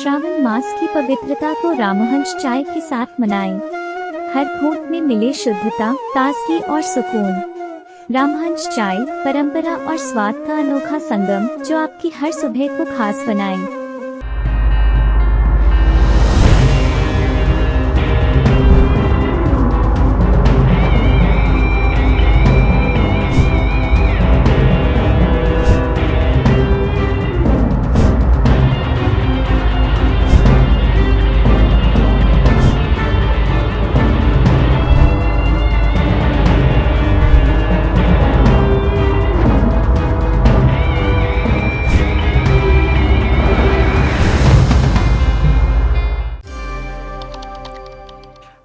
श्रावण मास की पवित्रता को रामहंस चाय के साथ मनाएं। हर घूंट में मिले शुद्धता, ताजगी और सुकून। रामहंस चाय, परंपरा और स्वाद का अनोखा संगम जो आपकी हर सुबह को खास बनाए।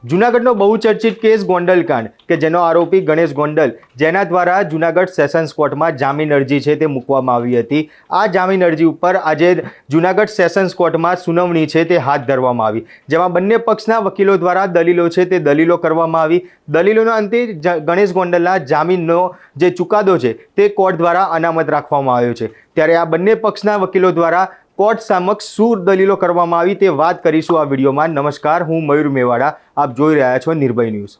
જૂનાગઢનો બહુચર્ચિત કેસ ગોંડલકાંડ કે જેનો આરોપી ગણેશ ગોંડલ જેના દ્વારા જૂનાગઢ સેશન્સ કોર્ટમાં જામીન અરજી છે તે મૂકવામાં આવી હતી। આ જામીન અરજી ઉપર આજે જૂનાગઢ સેશન્સ કોર્ટમાં સુનાવણી છે તે હાથ ધરવામાં આવી, જેમાં બંને પક્ષના વકીલો દ્વારા દલીલો છે તે દલીલો કરવામાં આવી। દલીલોના અંતે ગણેશ ગોંડલના જામીનનો જે ચુકાદો છે તે કોર્ટ દ્વારા અનામત રાખવામાં આવ્યો છે। ત્યારે આ બંને પક્ષના વકીલો દ્વારા કોર્ટ સમક્ષ શું દલીલો કરવામાં આવી તે વાત કરીશું આ વિડીયોમાં। નમસ્કાર, હું મયુર મેવાડા, આપ જોઈ રહ્યા છો નિર્ભય ન્યૂઝ।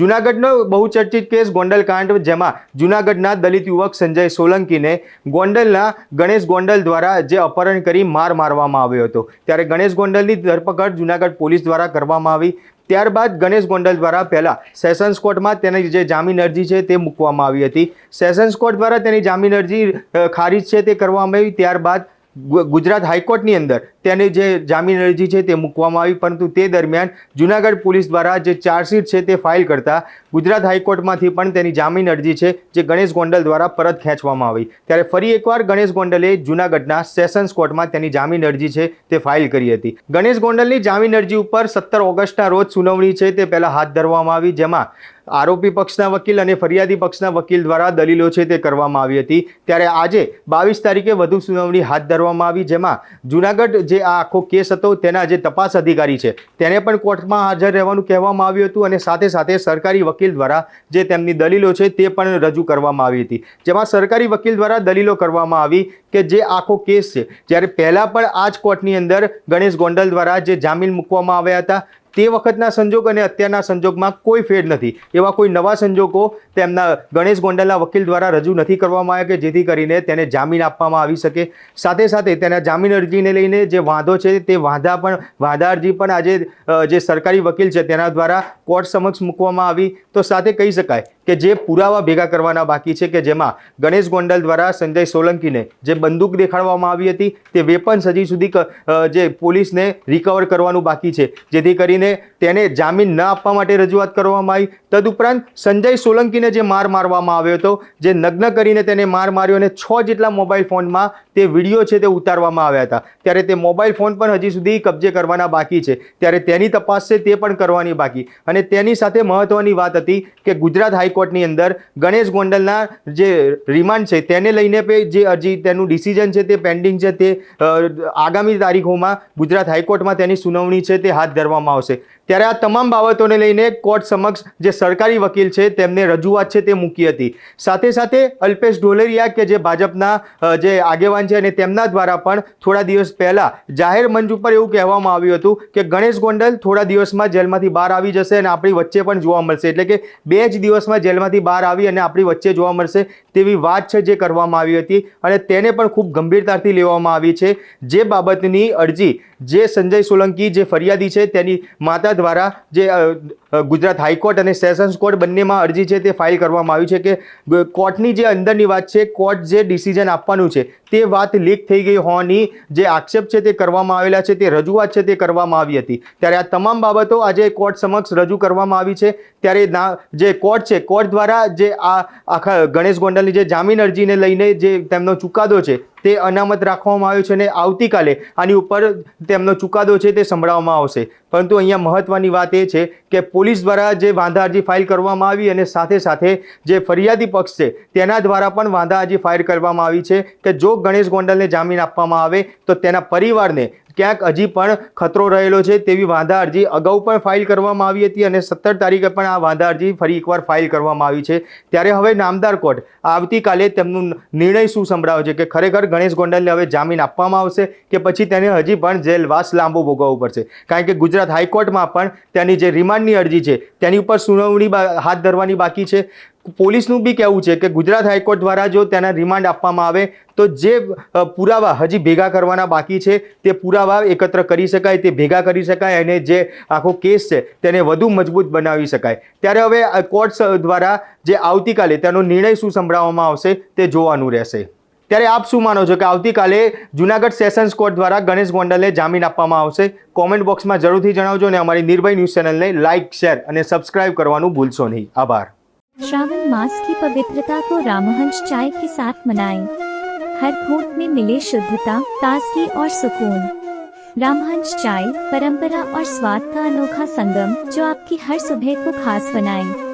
જૂનાગઢનો બહુચર્ચિત કેસ ગોંડલકાંડ, જેમાં જૂનાગઢના દલિત યુવક સંજય સોલંકીને ગોંડલના ગણેશ ગોંડલ દ્વારા જે અપહરણ કરી મારવામાં આવ્યો હતો, ત્યારે ગણેશ ગોંડલની ધરપકડ જૂનાગઢ પોલીસ દ્વારા કરવામાં આવી। ત્યારબાદ ગણેશ ગોંડલ દ્વારા પહેલાં સેશન્સ કોર્ટમાં તેની જે જામીન અરજી છે તે મૂકવામાં આવી હતી। સેશન્સ કોર્ટ દ્વારા તેની જામીન અરજી ખારીજ છે તે કરવામાં આવી। ત્યારબાદ ગુજરાત હાઈકોર્ટની અંદર તેની જે જામીન અરજી છે તે મૂકવામાં આવી, પરંતુ તે દરમિયાન જૂનાગઢ પોલીસ દ્વારા જે ચાર્જશીટ છે તે ફાઇલ કરતા ગુજરાત હાઈકોર્ટમાંથી પણ તેની જામીન અરજી છે જે ગણેશ ગોંડલ દ્વારા પરત ખેંચવામાં આવી। ત્યારે ફરી એકવાર ગણેશ ગોંડલે જૂનાગઢના સેશન્સ કોર્ટમાં તેની જામીન અરજી છે તે ફાઇલ કરી હતી। ગણેશ ગોંડલની જામીન અરજી ઉપર 17 ઓગસ્ટના રોજ સુનાવણી છે તે પહેલાં હાથ ધરવામાં આવી, જેમાં આરોપી પક્ષના વકીલ અને ફરિયાદી પક્ષના વકીલ દ્વારા દલીલો છે તે કરવામાં આવી હતી। ત્યારે આજે 22 તારીખે વધુ સુનાવણી હાથ ધરવામાં આવી, જેમાં જૂનાગઢ જે આ આખો કેસ હતો તેના જે તપાસ અધિકારી છે તેને પણ કોર્ટમાં હાજર રહેવાનું કહેવામાં આવ્યું હતું, અને સાથે સાથે સરકારી વકીલ દ્વારા જે તેમની દલીલો છે તે પણ રજૂ કરવામાં આવી હતી। જેમાં સરકારી વકીલ દ્વારા દલીલો કરવામાં આવી કે જે આખો કેસ છે, જ્યારે પહેલાં પણ આ જ કોર્ટની અંદર ગણેશ ગોંડલ દ્વારા જે જામીન મૂકવામાં આવ્યા હતા તે વખતના સંજોગ અને અત્યારના સંજોગમાં કોઈ ફેર નથી। એવા કોઈ નવા સંજોગો તેમના ગણેશ ગોંડલના વકીલ દ્વારા રજૂ નથી કરવામાં આવ્યા કે જેથી કરીને તેને જામીન આપવામાં આવી શકે। સાથે સાથે તેના જામીન અરજીને લઈને જે વાંધો છે તે વાંધા અરજી પણ આજે જે સરકારી વકીલ છે તેના દ્વારા કોર્ટ સમક્ષ મૂકવામાં આવી। તો સાથે કહી શકાય કે જે પુરાવા ભેગા કરવાના બાકી છે, કે જેમાં ગણેશ ગોંડલ દ્વારા સંજય સોલંકીને જે બંદૂક દેખાડવામાં આવી હતી તે વેપન્સ હજી સુધી જે પોલીસને રિકવર કરવાનું બાકી છે, જેથી કરીને તેને જામીન ન આપવા માટે રજૂઆત કરવામાં આવી। તદુપરાંત સંજય સોલંકીને જે મારવામાં આવ્યો હતો, જે નગ્ન કરીને તેને માર્યો અને 6 જેટલા મોબાઈલ ફોનમાં તે વિડીયો છે તે ઉતારવામાં આવ્યા હતા, ત્યારે તે મોબાઈલ ફોન પણ હજી સુધી કબજે કરવાના બાકી છે। ત્યારે તેની તપાસ છે તે પણ કરવાની બાકી, અને તેની સાથે મહત્વની વાત હતી કે ગુજરાત હાઈકોર્ટની અંદર ગણેશ ગોંડલના જે રિમાન્ડ છે તેને લઈને જે અરજી તેનું ડિસિઝન છે તે પેન્ડિંગ છે, તે આગામી તારીખોમાં ગુજરાત હાઈકોર્ટમાં તેની સુનાવણી છે તે હાથ ધરવામાં આવશે। ત્યારે આ તમામ બાબતોને લઈને કોર્ટ સમક્ષ જે સરકારી વકીલ છે તેમને રજૂઆત છે તે મૂકી હતી। સાથે સાથે અલ્પેશ ઢોલરિયા કે જે ભાજપના જે આગેવાન છે અને તેમના દ્વારા પણ થોડા દિવસ પહેલા જાહેર મંચ ઉપર એવું કહેવામાં આવ્યું હતું કે ગણેશ ગોંડલ થોડા દિવસમાં જેલમાંથી બહાર આવી જશે અને આપણી વચ્ચે પણ જોવા મળશે, એટલે કે 2 જ દિવસમાં જેલમાંથી બહાર આવી અને આપણી વચ્ચે જોવા મળશે તેવી વાત છે જે કરવામાં આવી હતી, અને તેને પણ ખૂબ ગંભીરતાથી લેવામાં આવી છે। જે બાબતની અરજી જે સંજય સોલંકી જે ફરિયાદી છે તેની માતા દ્વારા જે ગુજરાત હાઈકોર્ટ અને સેશન્સ કોર્ટ બંનેમાં અરજી છે તે ફાઇલ કરવામાં આવી છે કે કોર્ટની જે અંદરની વાત છે, કોર્ટ જે ડિસિઝન આપવાનું છે તે વાત લીક થઈ ગઈ હોવાની જે આક્ષેપ છે તે કરવામાં આવેલા છે, તે રજૂઆત છે તે કરવામાં આવી હતી। ત્યારે આ તમામ બાબતો આજે કોર્ટ સમક્ષ રજૂ કરવામાં આવી છે। ત્યારે જે કોર્ટ છે, કોર્ટ દ્વારા જે આ આખા ગણેશ ગોંડલની જે જામીન અરજીને લઈને જે તેમનો ચુકાદો છે તે અનામત રાખવામાં આવ્યો છે, અને આવતીકાલે આની ઉપર તેમનો ચુકાદો છે તે સંભળાવવામાં આવશે। પરંતુ અહીંયા મહત્વની વાત એ છે કે પોલીસ દ્વારા જે વાંધા અરજી ફાઇલ કરવામાં આવી અને સાથે સાથે જે ફરિયાદી પક્ષ છે તેના દ્વારા પણ વાંધા અરજી ફાઇલ કરવામાં આવી છે કે જો ગણેશ ગોંડલને જામીન આપવામાં આવે તો તેના પરિવારને ક્યાંક હજી પણ ખતરો રહેલો છે તેવી વાંધા અરજી અગાઉ પણ ફાઇલ કરવામાં આવી હતી અને 17 તારીખે પણ આ વાંધા અરજી ફરી એકવાર ફાઇલ કરવામાં આવી છે. ત્યારે હવે નામદાર કોર્ટ આવતીકાલે તેમનું નિર્ણય શું સંભળાવે છે કે ખરેખર ગણેશ ગોંડલને હવે જામીન આપવામાં આવશે કે પછી તેને હજી પણ જેલવાસ લાંબો ભોગવવું પડશે. કારણ કે ગુજરાત હાઈકોર્ટમાં પણ તેની જે રિમાન્ડની અરજી છે તેની ઉપર સુનાવણી હાથ ધરવાની બાકી છે. પોલીસનું બી કહેવું છે કે ગુજરાત હાઈકોર્ટ દ્વારા જો તેના રિમાન્ડ આપવામાં આવે તો જે પુરાવા હજી ભેગા કરવાના બાકી છે તે પુરાવા એકત્ર કરી શકાય, તે ભેગા કરી શકાય અને જે આખો કેસ છે તેને વધુ મજબૂત બનાવી શકાય. ત્યારે હવે કોર્ટ દ્વારા જે આવતીકાલે તેનો નિર્ણય શું સંભળાવવામાં આવશે તે જોવાનું રહેશે. ત્યારે આપ શું માનો છો કે આવતીકાલે જુનાગઢ સેશન્સ કોર્ટ દ્વારા ગણેશ ગોંડલને જામીન આપવામાં આવશે? કોમેન્ટ બોક્સમાં જરૂરથી જણાવજો અને અમારી નિર્ભય ન્યૂઝ ચેનલને લાઇક, શેર અને સબસ્ક્રાઇબ करवाना भूलशो नहीं. आभार. श्रावण मास की पवित्रता को रामहंस चाय के साथ मनाएं। हर घूंट में मिले शुद्धता, ताजगी और सुकून। रामहंस चाय परंपरा और स्वाद का अनोखा संगम जो आपकी हर सुबह को खास बनाए।